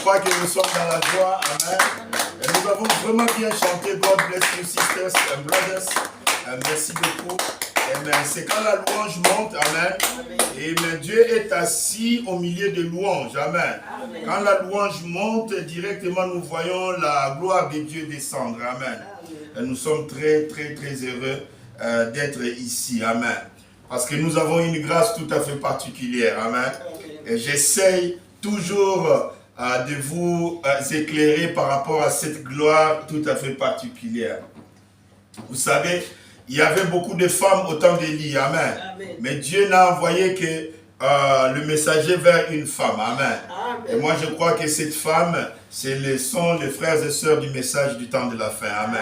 crois que nous sommes dans la joie. Amen. Et nous avons vraiment bien chanté. God bless you, sisters and brothers. Merci beaucoup. Amen. C'est quand la louange monte. Amen. Et Dieu est assis au milieu de louanges. Amen. Quand la louange monte, directement nous voyons la gloire de Dieu descendre. Amen. Et nous sommes très, très, très heureux d'être ici. Amen. Parce que nous avons une grâce tout à fait particulière. Amen. Et j'essaye toujours de vous éclairer par rapport à cette gloire tout à fait particulière. Vous savez, il y avait beaucoup de femmes au temps d'Élie. Amen. Mais Dieu n'a envoyé que le messager vers une femme. Amen. Et moi, je crois que cette femme, sont les frères et sœurs du message du temps de la fin. Amen.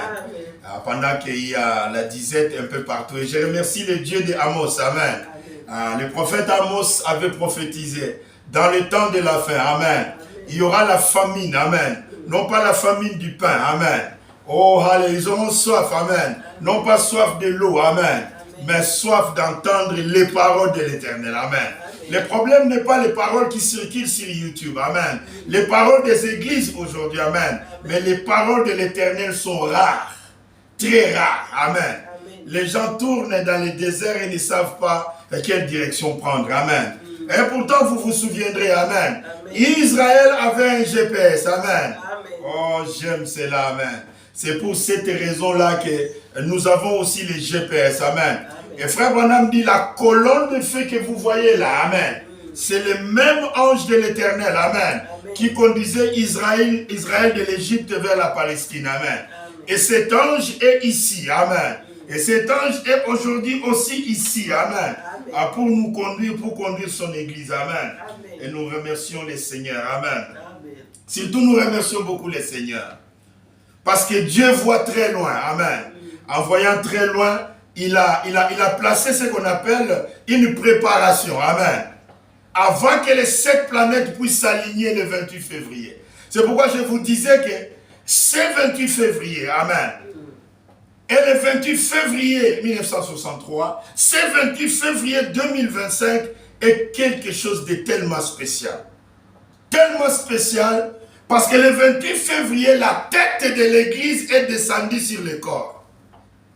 Pendant qu'il y a la disette un peu partout. Et je remercie le Dieu d'Amos. Amen. Le prophète Amos avait prophétisé. Dans le temps de la fin. Amen. Il y aura la famine. Amen. Non pas la famine du pain. Amen. Oh, allez, ils auront soif. Amen. Non pas soif de l'eau. Amen. Mais soif d'entendre les paroles de l'Éternel. Amen. Le problème n'est pas les paroles qui circulent sur YouTube. Amen. Les paroles des églises aujourd'hui. Amen. Mais les paroles de l'Éternel sont rares. Très rares. Amen. Les gens tournent dans les déserts et ne savent pas quelle direction prendre. Amen. Et pourtant, vous vous souviendrez. Amen. Israël avait un GPS. Amen. Oh, j'aime cela. Amen. C'est pour cette raison-là que nous avons aussi les GPS. Amen. Et frère Branham dit, la colonne de feu que vous voyez là, amen, c'est le même ange de l'Éternel, amen, qui conduisait Israël de l'Égypte vers la Palestine, amen. Et cet ange est ici, amen. Et cet ange est aujourd'hui aussi ici, amen, pour nous conduire, pour conduire son église, amen. Et nous remercions les seigneurs, amen. Surtout, nous remercions beaucoup les seigneurs. Parce que Dieu voit très loin, amen. En voyant très loin, il a placé ce qu'on appelle une préparation. Amen. Avant que les 7 planètes puissent s'aligner le 28 février. C'est pourquoi je vous disais que c'est 28 février. Amen. Et le 28 février 1963, c'est 28 février 2025 est quelque chose de tellement spécial. Tellement spécial parce que le 28 février, la tête de l'église est descendue sur le corps.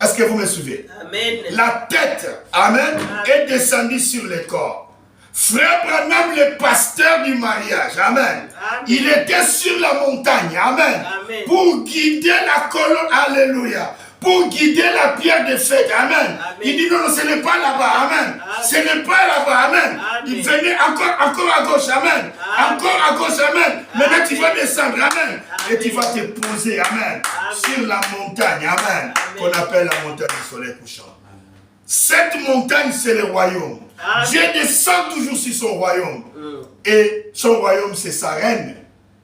Est-ce que vous me suivez? Amen. La tête, amen, est descendue sur le corps. Frère Branham, le pasteur du mariage, amen, il était sur la montagne, amen, pour guider la colonne, alléluia, pour guider la pierre de fête, amen. Il dit non, ce n'est pas là-bas, amen, ce n'est pas là-bas, amen. Il venait encore à gauche, amen, encore à gauche, amen. Maintenant tu vas descendre, amen, et tu vas te poser, amen, sur la montagne, amen, qu'on appelle la montagne du soleil couchant. Cette montagne, c'est le royaume. Dieu descend toujours sur son royaume. Et son royaume, c'est sa reine.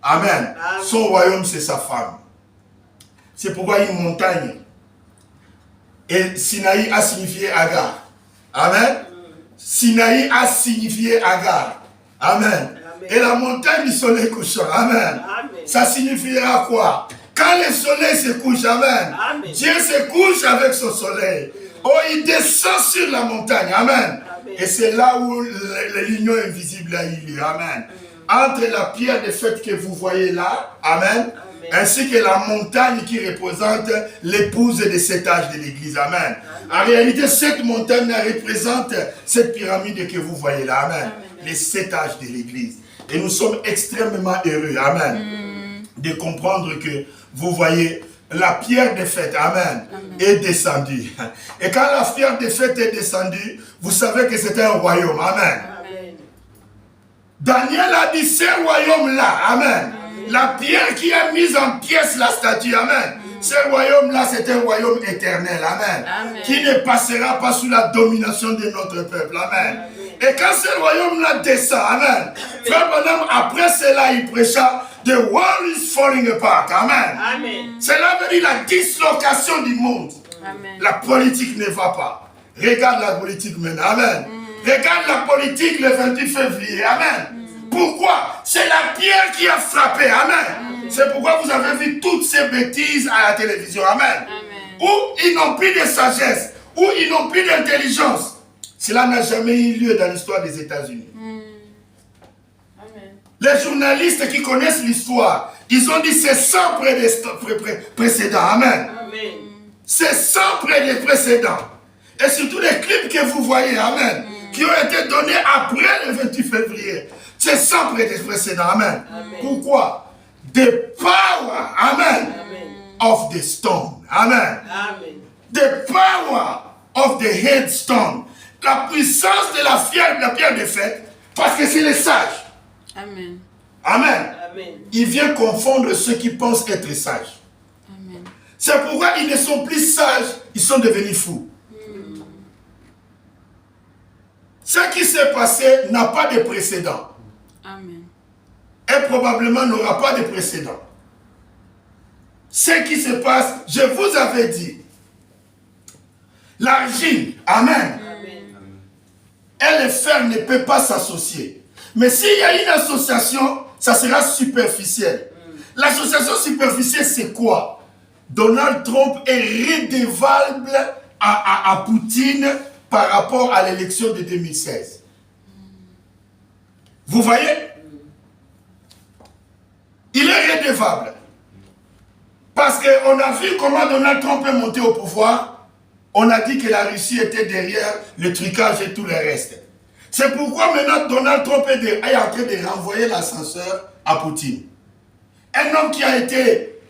Amen. Son royaume, c'est sa femme. C'est pourquoi une montagne. Et Sinaï a signifié Agar. Amen. Sinaï a signifié Agar. Amen. Et la montagne du soleil couchant. Amen. Ça signifiera quoi? Quand le soleil se couche, amen, Dieu se couche avec son soleil. Oh, il descend sur la montagne. Amen. Et c'est là où l'union invisible a eu lieu. Amen. Entre la pierre de fête que vous voyez là, amen, ainsi que la montagne qui représente l'épouse de cet âge de l'église. Amen. En réalité, cette montagne représente cette pyramide que vous voyez là. Amen. Les 7 âges de l'église. Et nous sommes extrêmement heureux. Amen. De comprendre que vous voyez la pierre de fête, amen, est descendue. Et quand la pierre de fête est descendue, vous savez que c'était un royaume, amen. Daniel a dit, ce royaume-là, amen, la pierre qui a mise en pièces la statue, amen, ce royaume-là, c'est un royaume éternel, amen, qui ne passera pas sous la domination de notre peuple, amen. Et quand ce royaume-là descend, amen, Frère Branham, après cela, il prêcha, the world is falling apart, amen. Cela veut dire la dislocation du monde. Amen. La politique ne va pas. Regarde la politique maintenant, amen. Regarde la politique le 28 février, amen. Pourquoi? C'est la pierre qui a frappé, amen. C'est pourquoi vous avez vu toutes ces bêtises à la télévision, amen. Où ils n'ont plus de sagesse, où ils n'ont plus d'intelligence. Cela n'a jamais eu lieu dans l'histoire des États-Unis. Les journalistes qui connaissent l'histoire, ils ont dit c'est sans précédent. Amen. Amen. C'est sans précédent. Et surtout les clips que vous voyez, amen, qui ont été donnés après le 28 février. C'est sans précédent. Amen. Amen. Pourquoi? The power, amen, of the stone. Amen. Amen. The power of the headstone. La puissance de la pierre de fête, parce que c'est les sages. Amen. Amen. Amen. Il vient confondre ceux qui pensent être sages. Amen. C'est pourquoi ils ne sont plus sages, ils sont devenus fous. Ce qui s'est passé n'a pas de précédent. Amen. Et probablement n'aura pas de précédent. Ce qui se passe, je vous avais dit, l'argile, amen, et le fer ne peut pas s'associer. Mais s'il y a une association, ça sera superficiel. L'association superficielle, c'est quoi? Donald Trump est redevable à Poutine par rapport à l'élection de 2016. Vous voyez? Il est redevable. Parce qu'on a vu comment Donald Trump est monté au pouvoir. On a dit que la Russie était derrière le trucage et tout le reste. C'est pourquoi maintenant Donald Trump est en train de renvoyer l'ascenseur à Poutine. Un homme qui a été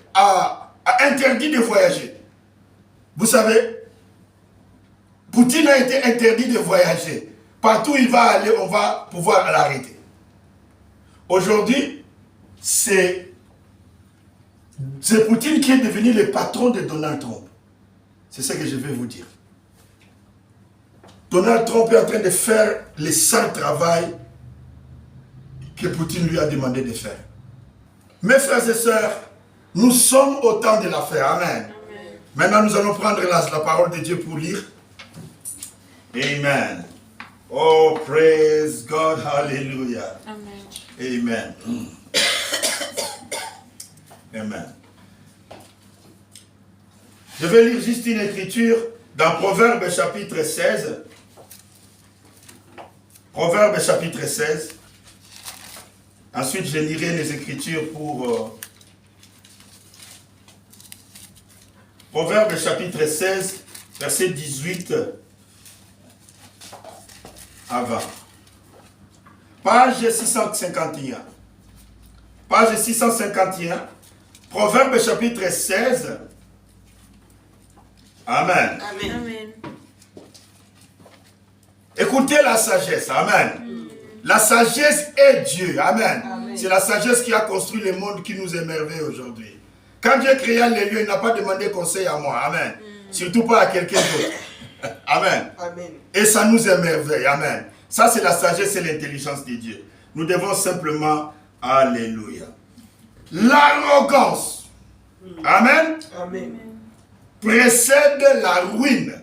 interdit de voyager. Vous savez, Poutine a été interdit de voyager. Partout où il va aller, on va pouvoir l'arrêter. Aujourd'hui, c'est Poutine qui est devenu le patron de Donald Trump. C'est ce que je vais vous dire. Donald Trump est en train de faire le sale travail que Poutine lui a demandé de faire. Mes frères et sœurs, nous sommes au temps de l'affaire. Amen. Amen. Maintenant, nous allons prendre la parole de Dieu pour lire. Amen. Oh, praise God. Hallelujah. Amen. Amen. Amen. Je vais lire juste une écriture dans Proverbe chapitre 16. Proverbe chapitre 16. Ensuite, je lirai les écritures pour... Proverbe chapitre 16, verset 18 à 20. Page 651. Page 651. Proverbe chapitre 16. Amen. Amen. Amen. Écoutez la sagesse. Amen. La sagesse est Dieu. Amen. C'est la sagesse qui a construit le monde qui nous émerveille aujourd'hui. Quand Dieu créa les lieux, il n'a pas demandé conseil à moi. Amen. Surtout pas à quelqu'un d'autre. Amen. Amen. Et ça nous émerveille. Amen. Ça, c'est la sagesse et l'intelligence de Dieu. Nous devons simplement... Alléluia. L'arrogance. Amen. Amen. Précède la ruine.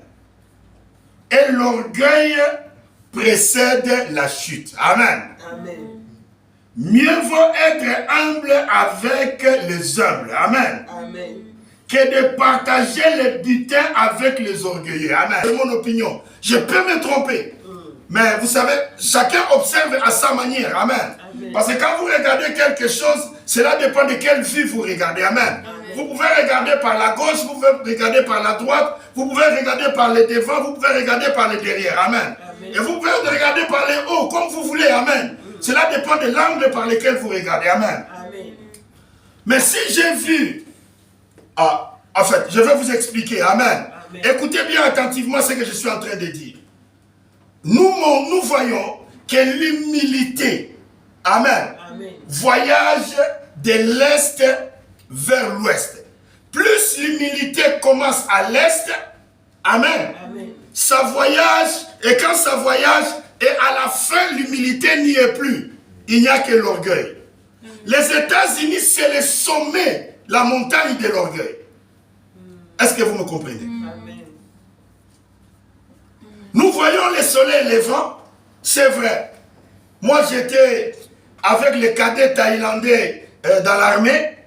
Et l'orgueil précède la chute. Amen. Amen. Mieux vaut être humble avec les humbles. Amen. Amen. Que de partager les butins avec les orgueilleux. Amen. C'est mon opinion. Je peux me tromper. Mais vous savez, chacun observe à sa manière. Amen. Amen. Parce que quand vous regardez quelque chose, cela dépend de quelle vue vous regardez. Amen. Vous pouvez regarder par la gauche, vous pouvez regarder par la droite, vous pouvez regarder par le devant, vous pouvez regarder par le derrière. Amen. Amen. Et vous pouvez regarder par les hauts, comme vous voulez. Amen. Cela dépend de l'angle par lequel vous regardez. Amen. Amen. Mais si j'ai vu... en fait, je vais vous expliquer. Amen. Amen. Écoutez bien attentivement ce que je suis en train de dire. Nous voyons que l'humilité, amen, Amen. voyage de l'Est vers l'Ouest. Plus l'humilité commence à l'Est, amen, Amen. ça voyage, et quand ça voyage, et à la fin, l'humilité n'y est plus. Il n'y a que l'orgueil. Les États-Unis, c'est le sommet, la montagne de l'orgueil. Est-ce que vous me comprenez? Amen. Nous voyons le soleil levant, c'est vrai. Moi, j'étais avec les cadets thaïlandais dans l'armée.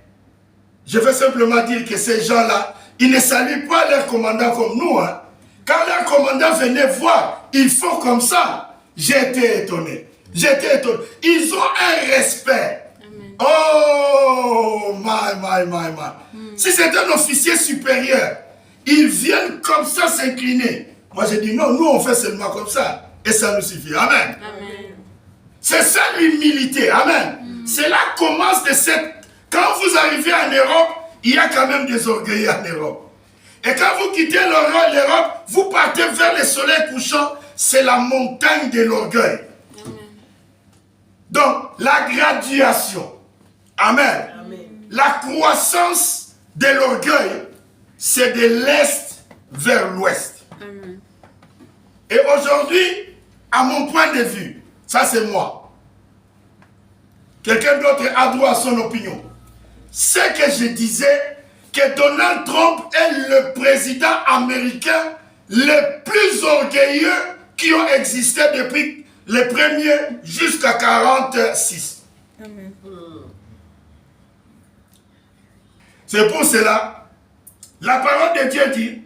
Je veux simplement dire que ces gens-là, ils ne saluent pas leur commandant comme nous. Hein. Quand leur commandant venait voir, ils font comme ça. J'ai été étonné. J'étais étonné. Ils ont un respect. Amen. Oh, my. Si c'est un officier supérieur, ils viennent comme ça s'incliner. Moi, j'ai dit non, nous on fait seulement comme ça. Et ça nous suffit. Amen. Amen. C'est ça l'humilité. Amen. Cela commence de cette... Quand vous arrivez en Europe, il y a quand même des orgueils en Europe. Et quand vous quittez l'Europe, vous partez vers le soleil couchant, c'est la montagne de l'orgueil. Donc, la graduation, amen. La croissance de l'orgueil, c'est de l'Est vers l'Ouest. Et aujourd'hui, à mon point de vue, ça c'est moi. Quelqu'un d'autre a droit à son opinion. Ce que je disais, que Donald Trump est le président américain le plus orgueilleux qui ont existé depuis les premiers jusqu'à 46. Amen. C'est pour cela, la parole de Dieu dit,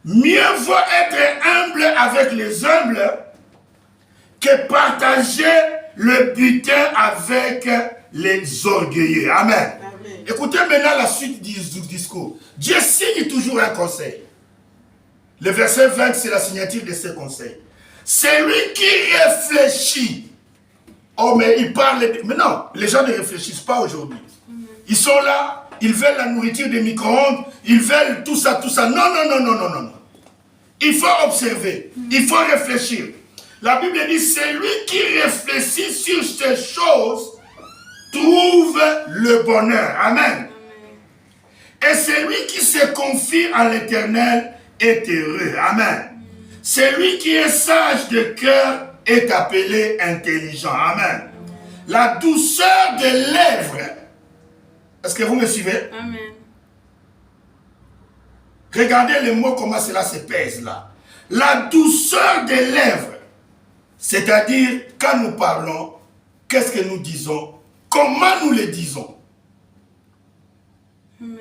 mieux vaut être humble avec les humbles que partager le butin avec les orgueilleux. Amen. Écoutez maintenant la suite du discours. Dieu signe toujours un conseil. Le verset 20, c'est la signature de ce conseil. C'est lui qui réfléchit. Oh, mais il parle... Mais non, les gens ne réfléchissent pas aujourd'hui. Ils sont là, ils veulent la nourriture des micro-ondes, ils veulent tout ça. Non. Il faut observer, il faut réfléchir. La Bible dit, c'est lui qui réfléchit sur ces choses trouve le bonheur. Amen. Et celui qui se confie à l'Éternel est heureux. Amen. Celui qui est sage de cœur est appelé intelligent. Amen. La douceur des lèvres. Est-ce que vous me suivez? Amen. Regardez les mots, comment cela se pèse là. La douceur des lèvres. C'est-à-dire, quand nous parlons, qu'est-ce que nous disons? Comment nous le disons?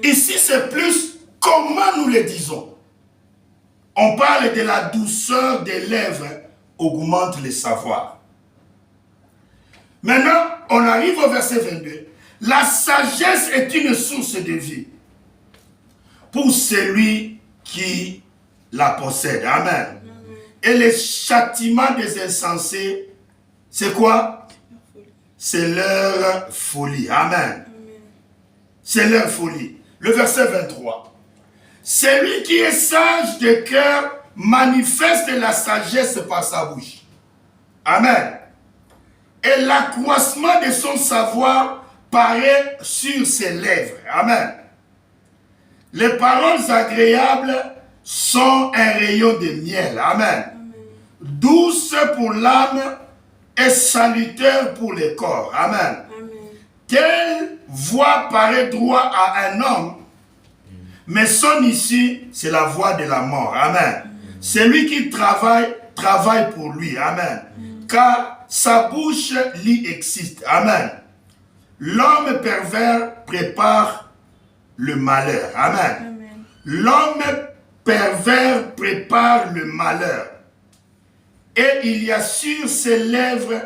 Ici, c'est plus comment nous le disons. On parle de la douceur des lèvres, augmente le savoir. Maintenant, on arrive au verset 22. La sagesse est une source de vie pour celui qui la possède. Amen. Et le châtiment des insensés, c'est quoi? C'est leur folie. Amen. C'est leur folie. Le verset 23. Celui qui est sage de cœur manifeste la sagesse par sa bouche. Amen. Et l'accroissement de son savoir paraît sur ses lèvres. Amen. Les paroles agréables sont un rayon de miel. Amen. Douce pour l'âme et salutaire pour le corps. Amen. Telle voix paraît droit à un homme, mais son issue, c'est la voie de la mort. Amen. Celui qui travaille pour lui. Amen. Car sa bouche lui excite. Amen. L'homme pervers prépare le malheur. Amen. L'homme pervers prépare le malheur. Et il y a sur ses lèvres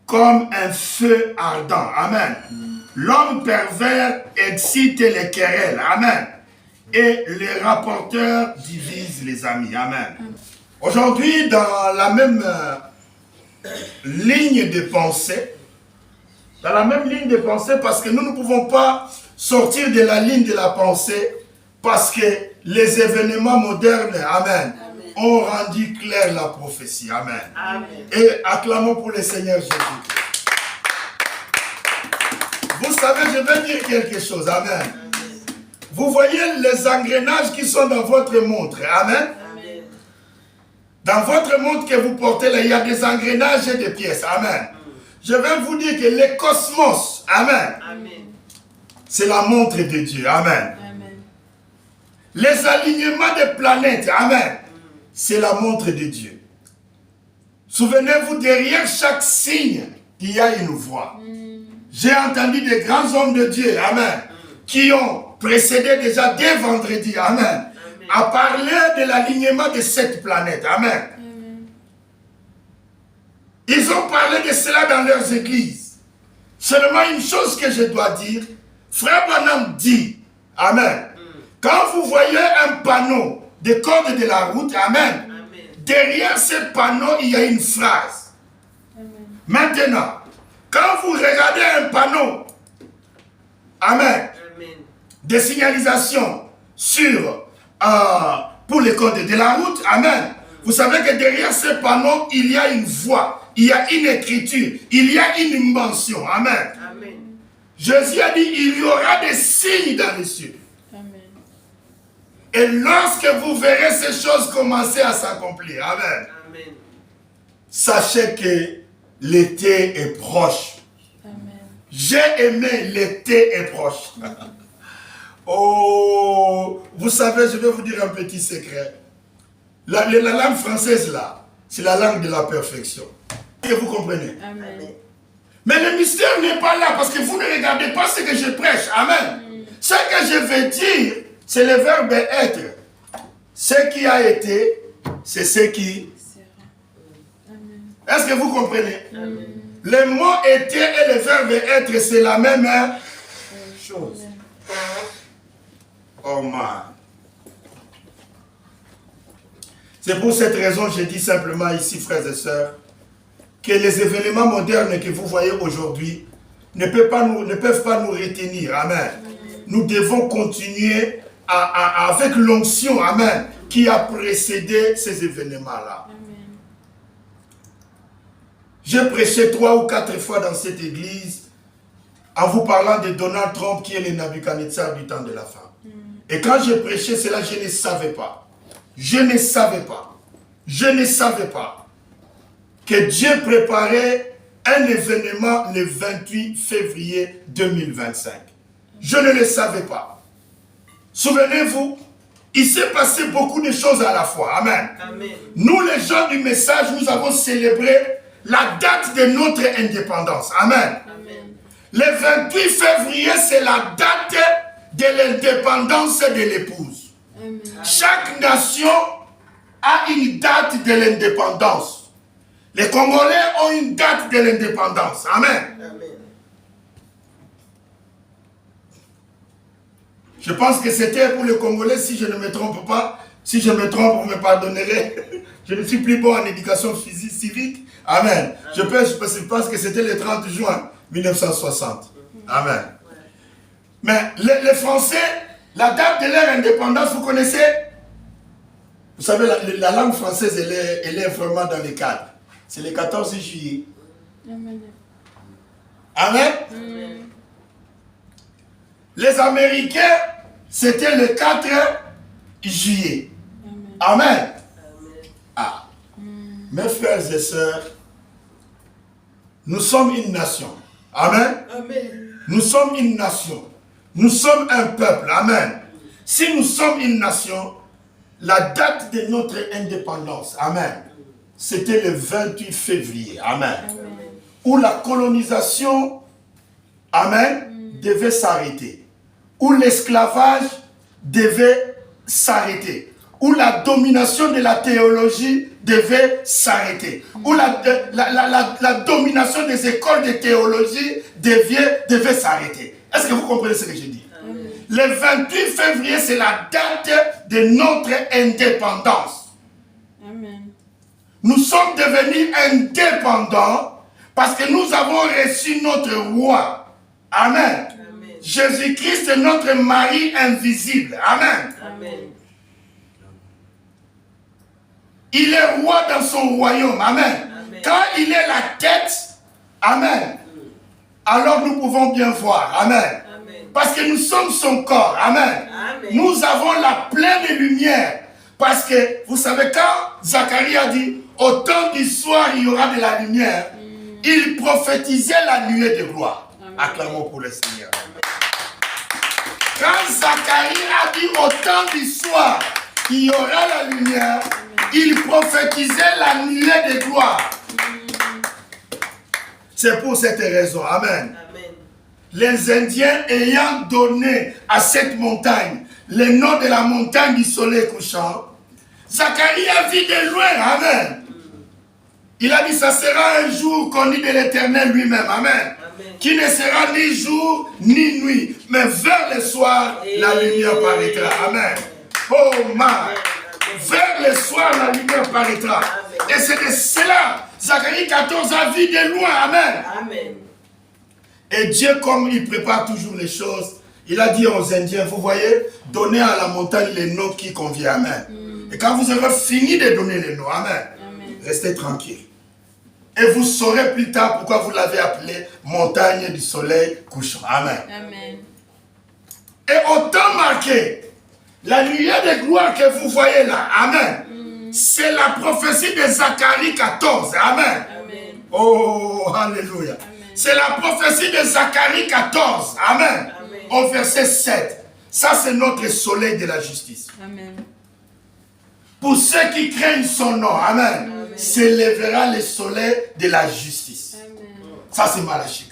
comme un feu ardent. Amen. L'homme pervers excite les querelles. Amen. Et les rapporteurs divisent les amis. Amen. Aujourd'hui, dans la même ligne de pensée, parce que nous ne pouvons pas sortir de la ligne de la pensée, parce que les événements modernes, amen, ont rendu clair la prophétie. Amen. Amen. Et acclamons pour le Seigneur Jésus. Vous savez, je vais dire quelque chose. Amen. Vous voyez les engrenages qui sont dans votre montre. Amen. Amen. Dans votre montre que vous portez là, il y a des engrenages et des pièces. Amen. Je vais vous dire que le cosmos, amen, c'est la montre de Dieu. Amen. Amen. Les alignements des planètes, amen, c'est la montre de Dieu. Souvenez-vous, derrière chaque signe, il y a une voix. J'ai entendu des grands hommes de Dieu, amen, qui ont précédé déjà dès vendredi, amen, à parler de l'alignement de cette planète, amen. Ils ont parlé de cela dans leurs églises. Seulement une chose que je dois dire, Frère Branham dit, Amen. Quand vous voyez un panneau de code de la route, Amen. Derrière ce panneau, il y a une phrase. Amen. Maintenant, quand vous regardez un panneau, Amen, de signalisation sur, pour les codes de la route, Amen. Vous savez que derrière ce panneau, il y a une voix, il y a une écriture, il y a une mention. Amen. Amen. Jésus a dit, il y aura des signes dans les cieux. Et lorsque vous verrez ces choses commencer à s'accomplir, Amen. Amen. Sachez que l'été est proche. Amen. J'ai aimé l'été est proche. Oh, vous savez, je vais vous dire un petit secret. La langue française là, c'est la langue de la perfection. Est-ce que vous comprenez? Amen. Mais le mystère n'est pas là parce que vous ne regardez pas ce que je prêche. Amen. Ce que je vais dire, c'est le verbe être. Ce qui a été, c'est ce qui... Est-ce que vous comprenez? Amen. Le mot était et le verbe être, c'est la même chose. Oh man. C'est pour cette raison que je dis simplement ici, frères et sœurs, que les événements modernes que vous voyez aujourd'hui ne peuvent pas nous retenir. Amen. Nous devons continuer avec l'onction, Amen, qui a précédé ces événements-là. J'ai prêché 3 ou 4 fois dans cette église en vous parlant de Donald Trump qui est le Nabuchodonosor du temps de la fin. Et quand j'ai prêché cela, je ne savais pas. Je ne savais pas que Dieu préparait un événement le 28 février 2025. Je ne le savais pas. Souvenez-vous, il s'est passé beaucoup de choses à la fois. Amen. Amen. Nous, les gens du message, nous avons célébré la date de notre indépendance. Amen. Amen. Le 28 février, c'est la date de l'indépendance de l'épouse. Chaque nation a une date de l'indépendance. Les Congolais ont une date de l'indépendance. Amen. Amen. Je pense que c'était pour les Congolais, si je ne me trompe pas. Si je me trompe, vous me pardonnerez. Je ne suis plus bon en éducation physique, civique. Amen. Je pense que c'était le 30 juin 1960. Amen. Mais les Français, la date de leur indépendance, vous connaissez? Vous savez, la langue française, elle est vraiment dans les cadres. C'est le 14 juillet. Amen. Amen. Amen. Les Américains, c'était le 4 juillet. Amen. Amen. Ah. Mes frères et sœurs, nous sommes une nation. Amen. Amen. Nous sommes une nation. Nous sommes un peuple. Amen. Si nous sommes une nation, la date de notre indépendance, amen, c'était le 28 février. Amen. Amen. Où la colonisation, amen, devait s'arrêter. Où l'esclavage devait s'arrêter. Où la domination de la théologie devait s'arrêter. Où la domination des écoles de théologie devait s'arrêter. Est-ce que vous comprenez ce que je dis? Amen. Le 28 février, c'est la date de notre indépendance. Amen. Nous sommes devenus indépendants parce que nous avons reçu notre roi. Amen. Jésus-Christ est notre mari invisible. Amen. Amen. Il est roi dans son royaume. Amen. Amen. Quand il est la tête, amen, alors nous pouvons bien voir. Amen. Amen. Parce que nous sommes son corps. Amen. Amen. Nous avons la pleine lumière. Parce que, vous savez, quand Zacharie a dit, au temps du soir, il y aura de la lumière, il prophétisait la nuée de gloire. Amen. Acclamons pour le Seigneur. Amen. Quand Zacharie a dit, au temps du soir, il y aura la lumière, il prophétisait la nuée de gloire. C'est pour cette raison. Amen. Amen. Les Indiens ayant donné à cette montagne le nom de la montagne du soleil couchant, Zacharie a vu de loin. Amen. Il a dit, ça sera un jour connu de l'Éternel lui-même. Amen. Amen. Qui ne sera ni jour ni nuit, mais vers le soir, la lumière paraîtra. Amen. Oh man. Vers le soir, la lumière paraîtra. Et c'est de cela, Zacharie 14 a vu de loin. Amen. Amen. Et Dieu, comme il prépare toujours les choses, il a dit aux Indiens, vous voyez, donnez à la montagne les noms qui conviennent. Amen. Et quand vous aurez fini de donner les noms, amen, restez tranquille. Et vous saurez plus tard pourquoi vous l'avez appelé montagne du soleil couchant. Amen. Amen. Et au temps marqué, la lumière de gloire que vous voyez là, amen, c'est la prophétie de Zacharie 14. Amen. Amen. Oh, alléluia. C'est la prophétie de Zacharie 14. Amen. Au verset 7. Ça, c'est notre soleil de la justice. Amen. Pour ceux qui craignent son nom, amen, s'élèvera le soleil de la justice. Amen. Ça, c'est Malachie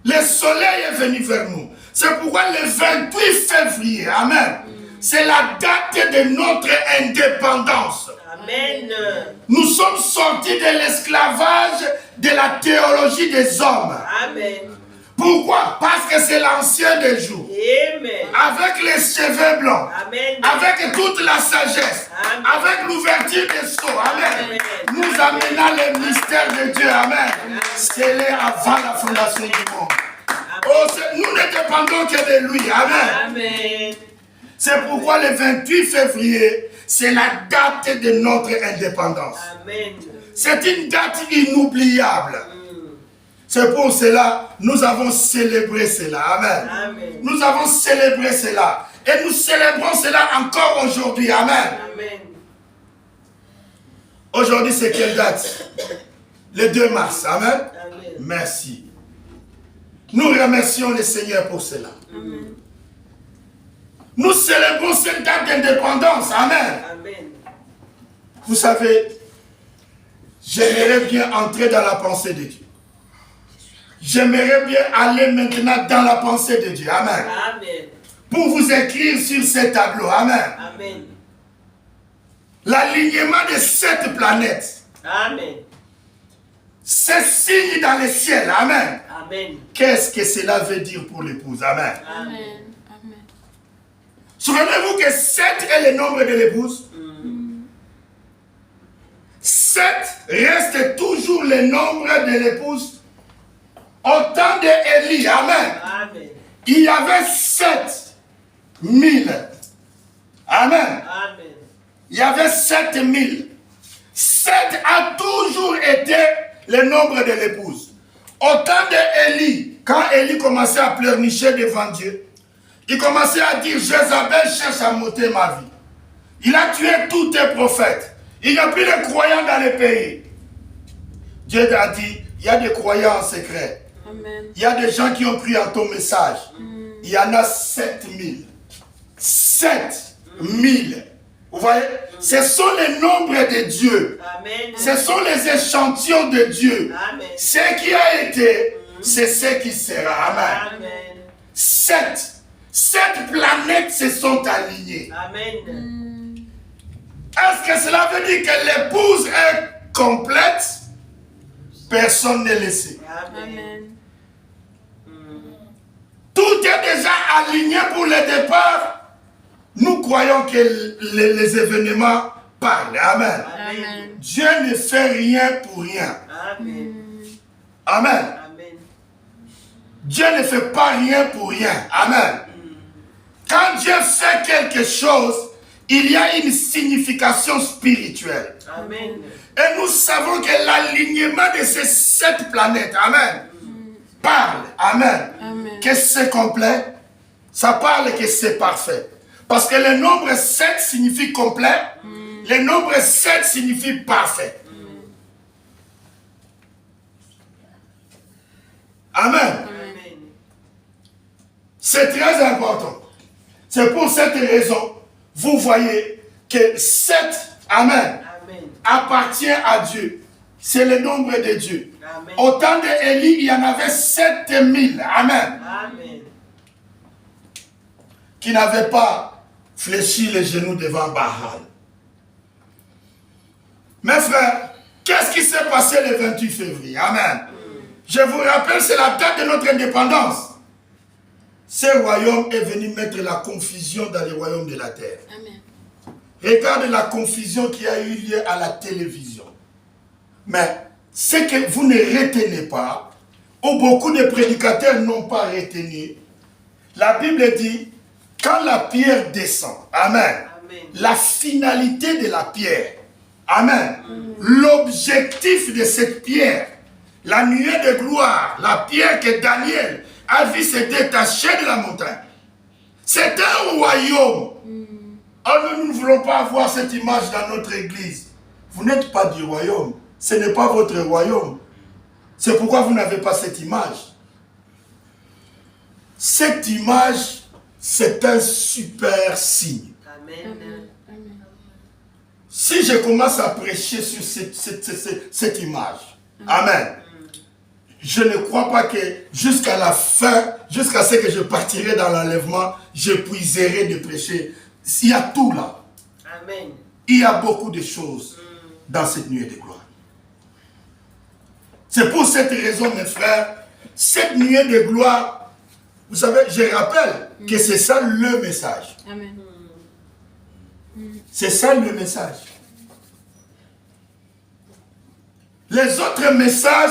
4. Le soleil est venu vers nous. C'est pourquoi le 28 février, amen, c'est la date de notre indépendance. Amen. Nous sommes sortis de l'esclavage de la théologie des hommes. Amen. Pourquoi? Parce que c'est l'ancien des jours. Amen. Avec les cheveux blancs. Amen. Avec toute la sagesse. Amen. Avec l'ouverture des sceaux. Amen. Amen. Nous amenons le mystère de Dieu. Amen. Scellé avant la fondation du monde. Oh, nous ne dépendons que de lui. Amen. Amen. C'est pourquoi le 28 février, c'est la date de notre indépendance. Amen. C'est une date inoubliable. C'est pour cela nous avons célébré cela. Amen. Amen. Nous avons célébré cela. Et nous célébrons cela encore aujourd'hui. Amen. Amen. Aujourd'hui, c'est quelle date? Le 2 mars. Amen. Amen. Merci. Nous remercions le Seigneur pour cela. Amen. Nous célébrons cette date d'indépendance. Amen. Amen. Vous savez, j'aimerais bien entrer dans la pensée de Dieu. J'aimerais bien aller maintenant dans la pensée de Dieu. Amen. Amen. Pour vous écrire sur ces tableaux. Amen. Amen. L'alignement de cette planète. Amen. Ces signes dans le ciel. Amen. Amen. Qu'est-ce que cela veut dire pour l'épouse? Amen. Amen. Amen. Souvenez-vous que 7 est le nombre de l'épouse. 7 reste toujours le nombre de l'épouse. Au temps d'Élie, amen, Amen. il y avait 7000. Amen. Amen. Il y avait 7000. 7 a toujours été le nombre de l'épouse. Au temps d'Élie, quand Élie commençait à pleurnicher devant Dieu, il commençait à dire, Jézabel cherche à m'ôter ma vie. Il a tué tous tes prophètes. Il n'y a plus de croyants dans le pays. Dieu a dit, il y a des croyants en secret. Amen. Il y a des gens qui ont cru en ton message. Il y en a 7000. 7000. Vous voyez? Ce sont les nombres de Dieu. Amen. Ce sont les échantillons de Dieu. Amen. Ce qui a été, c'est ce qui sera. Amen. Amen. 7 planètes se sont alignées. Amen. Est-ce que cela veut dire que l'épouse est complète? Personne n'est laissé. Amen. Tout est déjà aligné pour le départ. Nous croyons que les événements parlent. Amen. Amen. Dieu ne fait rien pour rien. Amen. Amen. Amen. Dieu ne fait pas rien pour rien. Amen. Quand Dieu fait quelque chose, il y a une signification spirituelle. Amen. Et nous savons que l'alignement de ces 7 planètes, amen, parle, amen, Amen. que c'est complet, ça parle que c'est parfait. Parce que le nombre 7 signifie complet, le nombre 7 signifie parfait. Amen. Amen. C'est très important. C'est pour cette raison, vous voyez que 7, amen, Amen. appartient à Dieu. C'est le nombre de Dieu. Amen. Au temps d'Élie, il y en avait 7000, amen, Amen. qui n'avaient pas fléchi les genoux devant Baal. Mes frères, qu'est-ce qui s'est passé le 28 février? Amen. Je vous rappelle, c'est la date de notre indépendance. Ce royaume est venu mettre la confusion dans les royaumes de la terre. Amen. Regarde la confusion qui a eu lieu à la télévision. Mais ce que vous ne retenez pas, ou beaucoup de prédicateurs n'ont pas retenu, la Bible dit, quand la pierre descend, amen, Amen. la finalité de la pierre, amen, l'objectif de cette pierre, la nuée de gloire, la pierre que Daniel a vu se détacher de la montagne, c'est un royaume. Alors nous ne voulons pas avoir cette image dans notre église. Vous n'êtes pas du royaume, ce n'est pas votre royaume. C'est pourquoi vous n'avez pas cette image. Cette image, c'est un super signe. Amen. Amen. Si je commence à prêcher sur cette image, amen, je ne crois pas que jusqu'à la fin, jusqu'à ce que je partirai dans l'enlèvement, je puiserai de prêcher. Il y a tout là. Amen. Il y a beaucoup de choses dans cette nuée de gloire. C'est pour cette raison, mes frères, cette nuée de gloire, vous savez, je rappelle que c'est ça le message. Amen. C'est ça le message. Les autres messages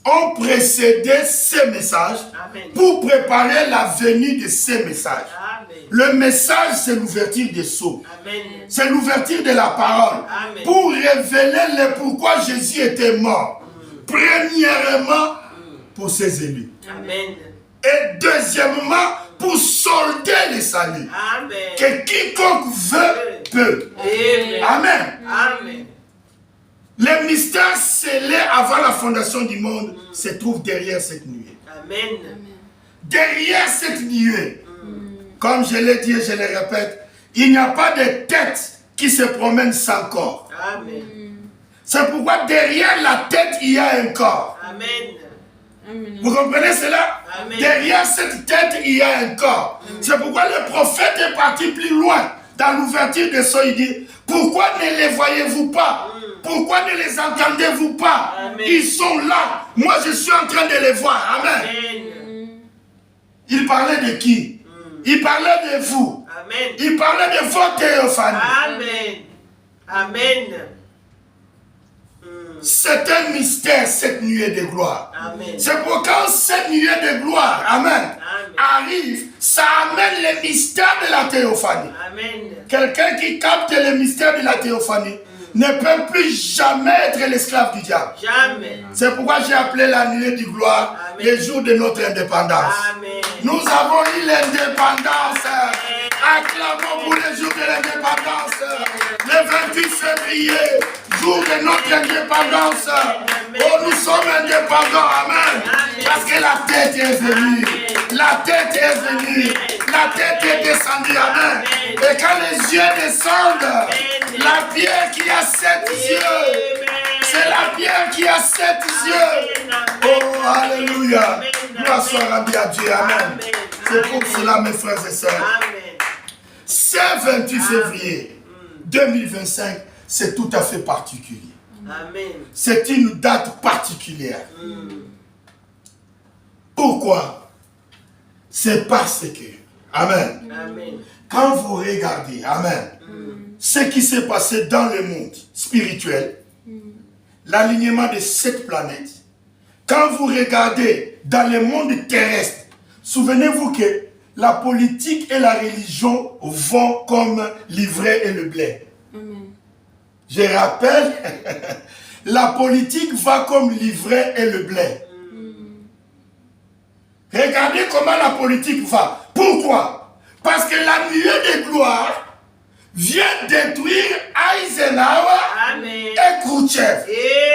ont précédé ces messages Amen. pour préparer la venue de ces messages. Amen. Le message, c'est l'ouverture des sceaux. Amen. C'est l'ouverture de la parole. Amen. Pour révéler le pourquoi Jésus était mort. Premièrement, pour ses élus. Amen. Et deuxièmement, pour solder le salut. Amen. Que quiconque veut, peut. Amen. Amen. Amen. Les mystères scellés avant la fondation du monde se trouvent derrière cette nuée. Amen. Derrière cette nuée, comme je l'ai dit et je le répète, il n'y a pas de tête qui se promène sans corps. Amen. C'est pourquoi derrière la tête, il y a un corps. Amen. Vous comprenez cela? Amen. Derrière cette tête, il y a un corps. C'est pourquoi le prophète est parti plus loin. Dans l'ouverture de sceaux, il dit, pourquoi ne les voyez-vous pas? Pourquoi ne les entendez-vous pas? Amen. Ils sont là. Moi, je suis en train de les voir. Amen. Amen. Il parlait de qui? Il parlait de vous. Amen. Il parlait de votre théophanie. Amen. Amen. C'est un mystère, cette nuée de gloire. Amen. C'est pour quand cette nuée de gloire, amen, arrive, ça amène le mystère de la théophanie. Amen. Quelqu'un qui capte le mystère de la théophanie ne peut plus jamais être l'esclave du diable. Jamais. C'est pourquoi j'ai appelé la nuée de gloire Amen. le jour de notre indépendance. Amen. Nous avons eu l'indépendance. Acclamons pour le jour de l'indépendance. Le 28 février, jour de notre indépendance. Oh, nous sommes indépendants. Amen. Parce que la tête est venue. La tête est venue. La tête est descendue. Amen. Et quand les yeux descendent, la pierre qui a 7 yeux, c'est la pierre qui a 7 yeux. Oh, alléluia. Gloire soit rendue à Dieu. Amen. C'est pour cela, mes frères et sœurs. Amen. Ce 28 février 2025, c'est tout à fait particulier. Amen. C'est une date particulière. Pourquoi? C'est parce que, amen, Amen. quand vous regardez, amen, ce qui s'est passé dans le monde spirituel, l'alignement de cette planète, quand vous regardez dans le monde terrestre, souvenez-vous que la politique et la religion vont comme l'ivraie et le blé. Je rappelle, la politique va comme l'ivraie et le blé. Regardez comment la politique va. Pourquoi? Parce que la nuée de gloire vient détruire Eisenhower Amen. et Khrouchtchev.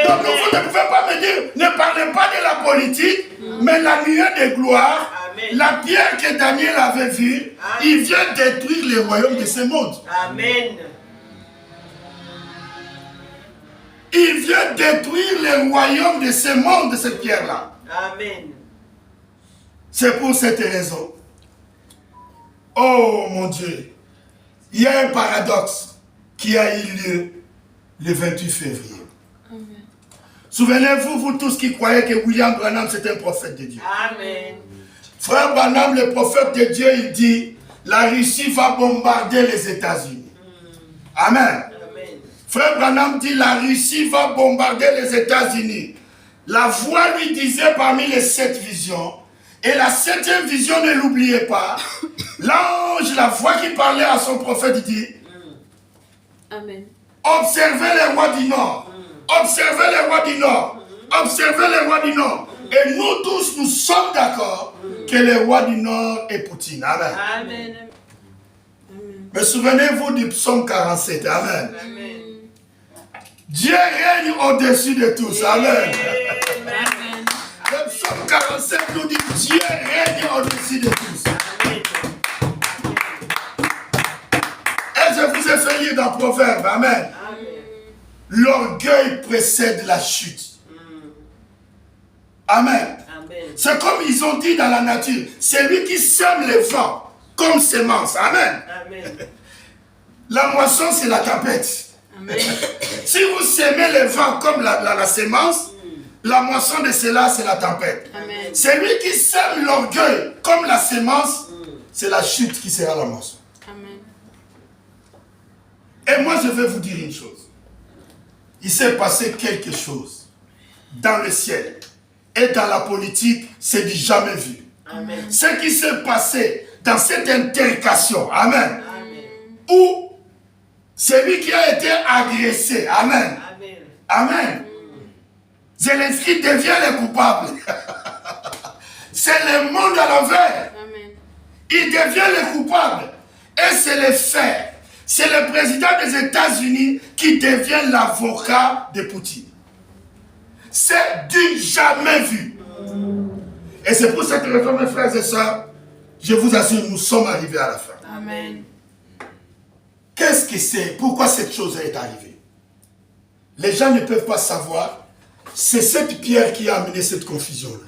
Donc vous ne pouvez pas me dire, ne parlez pas de la politique, mais la nuée de gloire, Amen. la pierre que Daniel avait vue, il vient détruire le royaume de ce monde. Amen. Il vient détruire le royaume de ce monde, de cette pierre-là. Amen. C'est pour cette raison. Oh mon Dieu, il y a un paradoxe qui a eu lieu le 28 février. Amen. Souvenez-vous, vous tous qui croyez que William Branham c'est un prophète de Dieu. Amen. Frère Branham, le prophète de Dieu, il dit, la Russie va bombarder les États-Unis. Amen. Amen. Frère Branham dit, la Russie va bombarder les États-Unis. La voix lui disait parmi les 7 visions, et la 7e vision, ne l'oubliez pas, l'ange, la voix qui parlait à son prophète, dit, Amen. observez les rois du Nord, observez les rois du Nord, observez les rois du Nord. Et nous tous, nous sommes d'accord que le roi du Nord est Poutine. Amen. Amen. Mais souvenez-vous du psaume 47. Amen. Amen. Dieu règne au-dessus de tous. Amen. Amen. Le psaume 47 nous dit Dieu règne au-dessus de tous. Amen. Et je vous ai fait lire dans Proverbe. Amen. Amen. L'orgueil précède la chute. Amen. Amen. C'est comme ils ont dit dans la nature. C'est lui qui sème les vents comme semence. Amen. Amen. La moisson, c'est la tempête. Amen. Si vous semez les vents comme la semence, la moisson de cela, c'est la tempête. Amen. C'est lui qui sème l'orgueil comme la semence, c'est la chute qui sera la moisson. Amen. Et moi, je vais vous dire une chose. Il s'est passé quelque chose dans le ciel et dans la politique, c'est du jamais vu. Amen. Ce qui s'est passé dans cette intercation, amen, Amen. où celui qui a été agressé, amen, Amen. amen, Zelensky devient le coupable. C'est le monde à l'envers. Amen. Il devient le coupable. Et c'est le fait. C'est le président des États-Unis qui devient l'avocat de Poutine. C'est du jamais vu. Et c'est pour cette raison, mes frères et sœurs, je vous assure, nous sommes arrivés à la fin. Amen. Qu'est-ce que c'est? Pourquoi cette chose est arrivée? Les gens ne peuvent pas savoir. C'est cette pierre qui a amené cette confusion-là.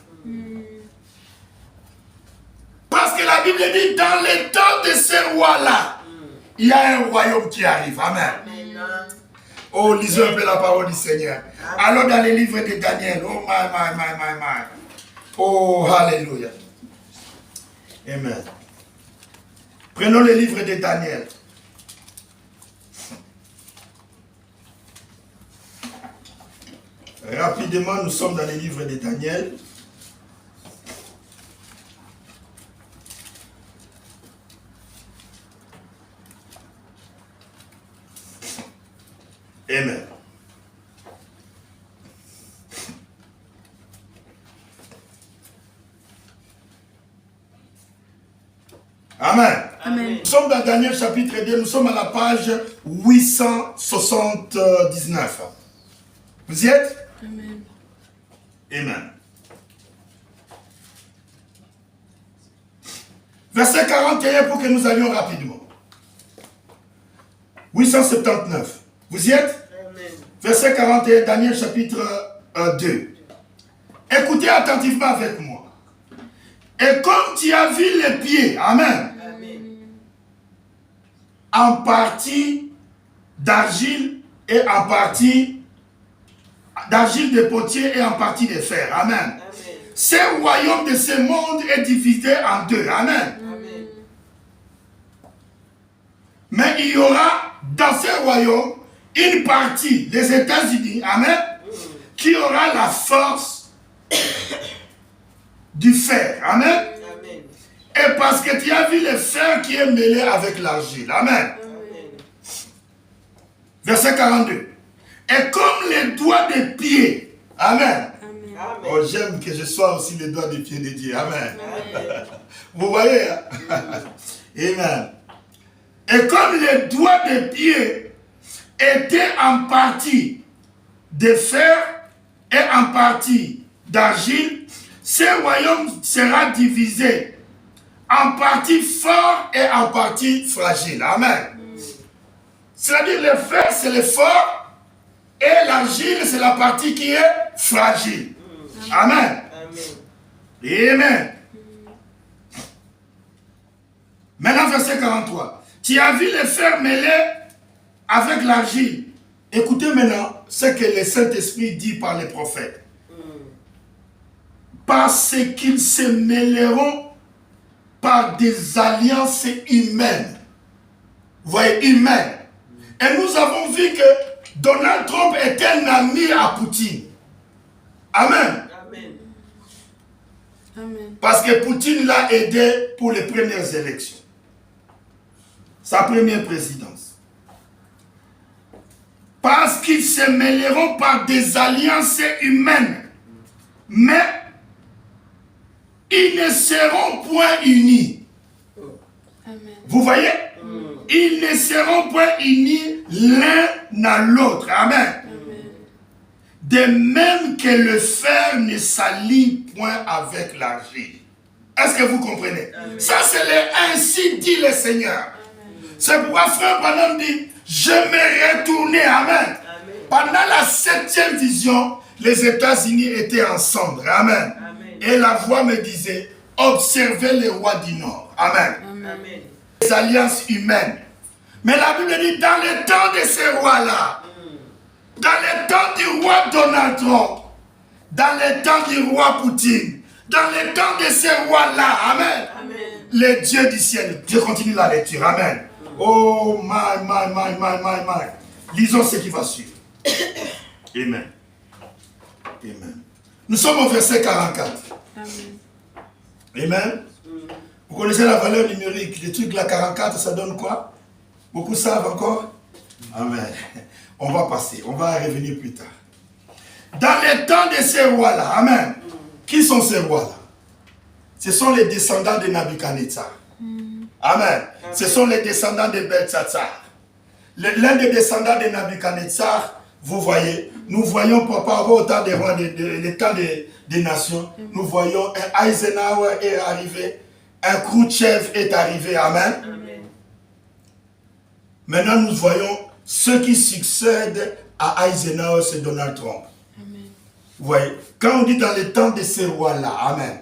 Parce que la Bible dit, dans les temps de ces rois-là, il y a un royaume qui arrive. Amen. Amen. Oh, lisez un peu la parole du Seigneur. Alors dans les livres de Daniel. Oh, my. Oh, alléluia. Amen. Prenons le livre de Daniel. Rapidement, nous sommes dans les livres de Daniel. Amen. Amen. Amen. Nous sommes dans Daniel chapitre 2, nous sommes à la page 879. Vous y êtes? Amen. Amen. Verset 41 pour que nous allions rapidement. 879. Vous y êtes? Amen. Verset 41, Daniel chapitre 2. Écoutez attentivement avec moi. Et comme tu as vu les pieds, amen, Amen. en partie d'argile et en partie d'argile de potier et en partie de fer, amen. Amen. Ce royaume de ce monde est divisé en deux, amen. Amen. Mais il y aura dans ce royaume une partie des États-Unis, amen, qui aura la force du fer, amen. Amen. Et parce que tu as vu le fer qui est mêlé avec l'argile, amen. Amen. Verset 42. Et comme les doigts des pieds, amen. Amen. Amen. Oh, j'aime que je sois aussi les doigts des pieds de Dieu, amen. Amen. Vous voyez, hein? Amen. Et comme les doigts des pieds étaient en partie de fer et en partie d'argile, ce royaume sera divisé en partie fort et en partie fragile. Amen. C'est-à-dire le fer, c'est le fort et l'argile, c'est la partie qui est fragile. Amen. Amen. Amen. Maintenant, verset 43. Tu as vu le fer mêlé avec l'argile Écoutez maintenant ce que le Saint-Esprit dit par les prophètes. Parce qu'ils se mêleront par des alliances humaines. Vous voyez, humaines. Et nous avons vu que Donald Trump est un ami à Poutine. Amen. Amen. Amen. Parce que Poutine l'a aidé pour les premières élections. Sa première présidence. Parce qu'ils se mêleront par des alliances humaines. Mais ils ne seront point unis. Amen. Vous voyez? Ils ne seront point unis l'un à l'autre. Amen. De même que le fer ne s'allie point avec l'argile. Est-ce que vous comprenez? Ça, c'est ainsi dit le Seigneur. C'est pourquoi frère Branham dit, je me retournais. Amen. Pendant la 7e vision, les États-Unis étaient ensemble. Amen. Et la voix me disait, observez les rois du Nord. Amen. Amen. Les alliances humaines. Mais la Bible dit, dans le temps de ces rois-là, dans le temps du roi Donald Trump, dans le temps du roi Poutine, dans le temps de ces rois-là, amen. Amen. Les dieux du ciel. Je continue la lecture, amen. Oh, my. Lisons ce qui va suivre. Amen. Amen. Nous sommes au verset 44. Amen. Amen. Vous connaissez la valeur numérique. Les trucs là, 44, ça donne quoi? Beaucoup savent encore? Amen. On va passer, on va revenir plus tard. Dans les temps de ces rois-là, amen. Qui sont ces rois-là? Ce sont les descendants de Nabuchodonosor. Amen. Ce sont les descendants de Beltsatsar. L'un des descendants de Nabuchodonosor, vous voyez, nous voyons par rapport au temps des rois, le temps des nations, nous voyons un Eisenhower est arrivé, un Khrouchtchev est arrivé, amen. Amen. Maintenant, nous voyons ceux qui succèdent à Eisenhower, c'est Donald Trump. Amen. Vous voyez, quand on dit dans les temps de ces rois-là, amen.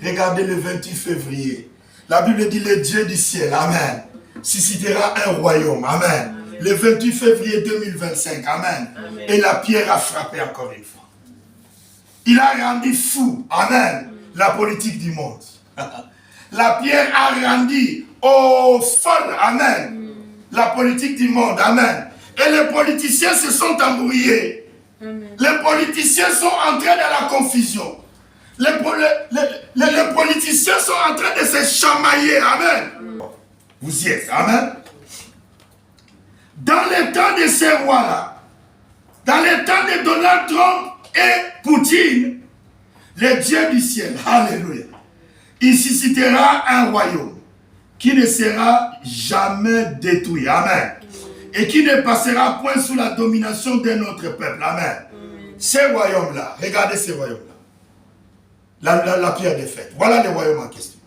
Regardez le 28 février. La Bible dit le Dieu du ciel, amen, suscitera un royaume, amen. Le 28 février 2025, amen. Et la pierre a frappé encore une fois. Il a rendu fou, amen, la politique du monde. La pierre a rendu folle, amen, la politique du monde, amen. Et les politiciens se sont embrouillés. Amen. Les politiciens sont entrés dans la confusion. Les politiciens sont en train de se chamailler, amen. Vous y êtes, amen. Dans les temps de ces rois-là, dans les temps de Donald Trump et Poutine, le Dieu du ciel, alléluia, il suscitera un royaume qui ne sera jamais détruit, amen, et qui ne passera point sous la domination de notre peuple, amen. Ces royaumes-là, regardez ces royaumes-là, la pierre des fêtes, voilà les royaumes en question.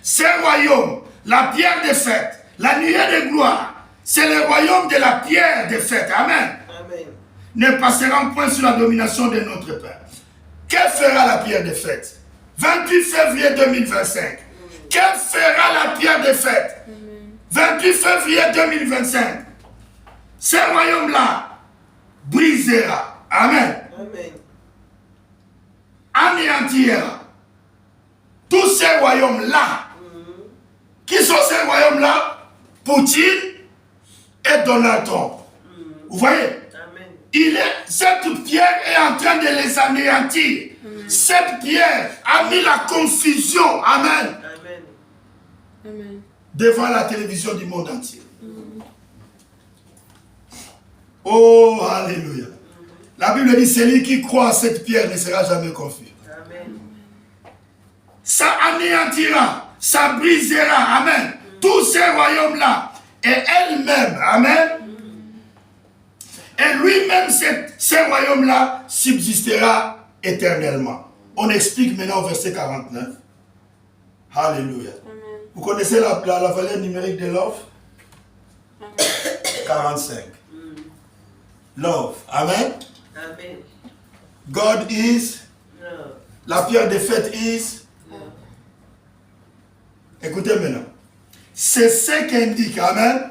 Ces royaumes, la pierre des fêtes, la nuée de gloire, c'est le royaume de la pierre des fêtes, amen. Amen. Ne passeront point sous la domination de notre peuple. Que fera la pierre des fêtes? 28 février 2025. Que fera la pierre des fêtes? 28 février 2025. Ce royaume-là brisera. Amen. Amen. Anéantira. Tous ces royaumes-là. Qui sont ces royaumes-là? Poutine et Donald Trump. Vous voyez? Amen. Cette pierre est en train de les anéantir. Cette pierre a mis la confusion. Amen. Amen. Amen. Devant la télévision du monde entier. Oh, alléluia. La Bible dit, celui qui croit à cette pierre ne sera jamais confus. Amen. Ça anéantira, ça brisera, amen, tous ces royaumes-là. Et elle-même, amen, et lui-même, ces royaumes-là subsistera éternellement. On explique maintenant au verset 49. Alléluia. Amen. Vous connaissez la valeur numérique de love? 45. Love. Amen. Amen. God is. Love. La pierre des fêtes is. Écoutez maintenant. C'est ce qu'indique, amen,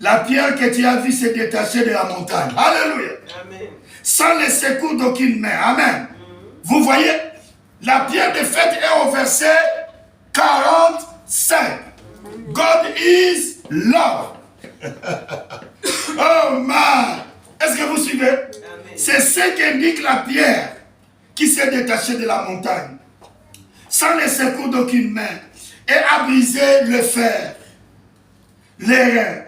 La pierre que tu as vue se détacher de la montagne. Alléluia. Amen. Sans le secours d'aucune main. Amen. Vous voyez, la pierre de fête est au verset 45. God is love. Oh man. Est-ce que vous suivez? C'est ce qu'indique la pierre qui s'est détachée de la montagne. Sans le secours d'aucune main. Et a brisé le fer, les reins,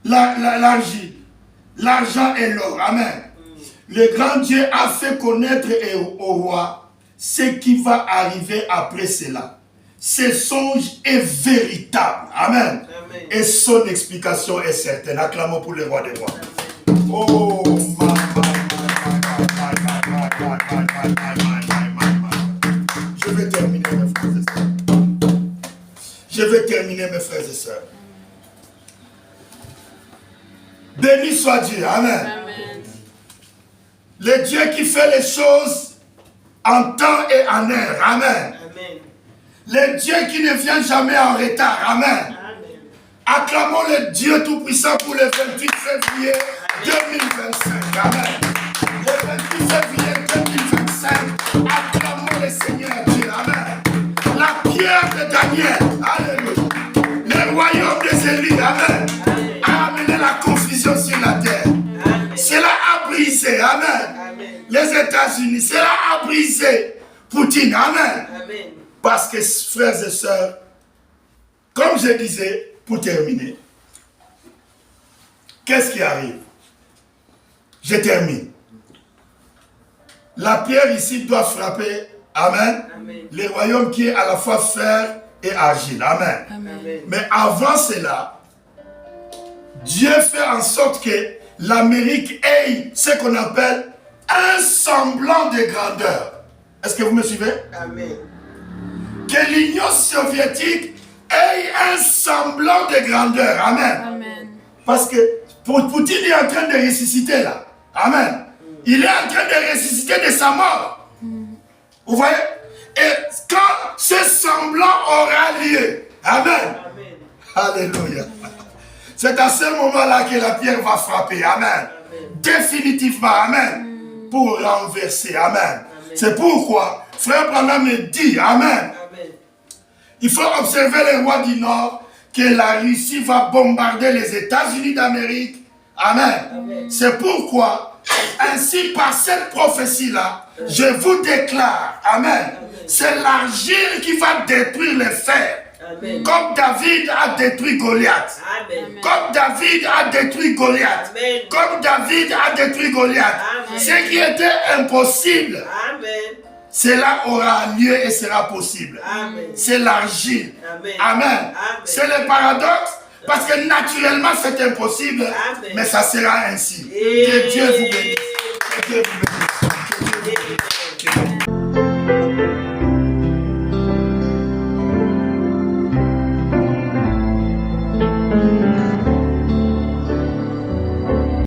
l'argile, l'argent et l'or. Amen. Le grand Dieu a fait connaître au roi ce qui va arriver après cela. Ce songe est véritable. Amen. Amen. Et son explication est certaine. Acclamons pour le roi des rois. Oh, je vais terminer, mes frères et sœurs. Je vais terminer, mes frères et sœurs. Béni soit Dieu. Amen. Amen. Le Dieu qui fait les choses en temps et en heure. Amen. Amen. Le Dieu qui ne vient jamais en retard. Amen. Amen. Acclamons le Dieu Tout-Puissant pour le 28 février 2025. Amen. Le 28 février 2025, acclamons le Seigneur Dieu. Amen. La pierre de Daniel. Alléluia. Le royaume des élus. Amen. A amené la confusion sur la terre. Amen. Cela a brisé. Amen. Amen. Les États-Unis. Cela a brisé Poutine. Amen. Amen. Parce que, frères et sœurs, comme je disais, pour terminer, qu'est-ce qui arrive? Je termine. La pierre ici doit frapper, amen, Amen. le royaume qui est à la fois fer et argile. Amen. Amen. Amen. Mais avant cela, Dieu fait en sorte que l'Amérique ait ce qu'on appelle un semblant de grandeur. Est-ce que vous me suivez? Amen. Que l'Union soviétique ait un semblant de grandeur. Amen. Amen. Parce que Poutine est en train de ressusciter là. Amen. Il est en train de ressusciter de sa mort. Vous voyez? Et quand ce semblant aura lieu, amen. Amen. Alléluia. C'est à ce moment-là que la pierre va frapper. Amen. Définitivement. Amen. Pour renverser. Amen. C'est pourquoi Frère Branham me dit, amen. Amen. Il faut observer les rois du Nord que la Russie va bombarder les États-Unis d'Amérique. Amen. C'est pourquoi, ainsi par cette prophétie-là, je vous déclare, amen, c'est l'argile qui va détruire le fer. Amen. Comme David a détruit Goliath. Amen. Comme David a détruit Goliath. Amen. Comme David a détruit Goliath. Amen. Ce qui était impossible, Amen. cela aura lieu et sera possible. Amen. C'est l'argile. Amen. Amen. Amen. C'est le paradoxe parce que naturellement c'est impossible, Amen. mais ça sera ainsi. Que Dieu vous bénisse. Que Dieu vous bénisse.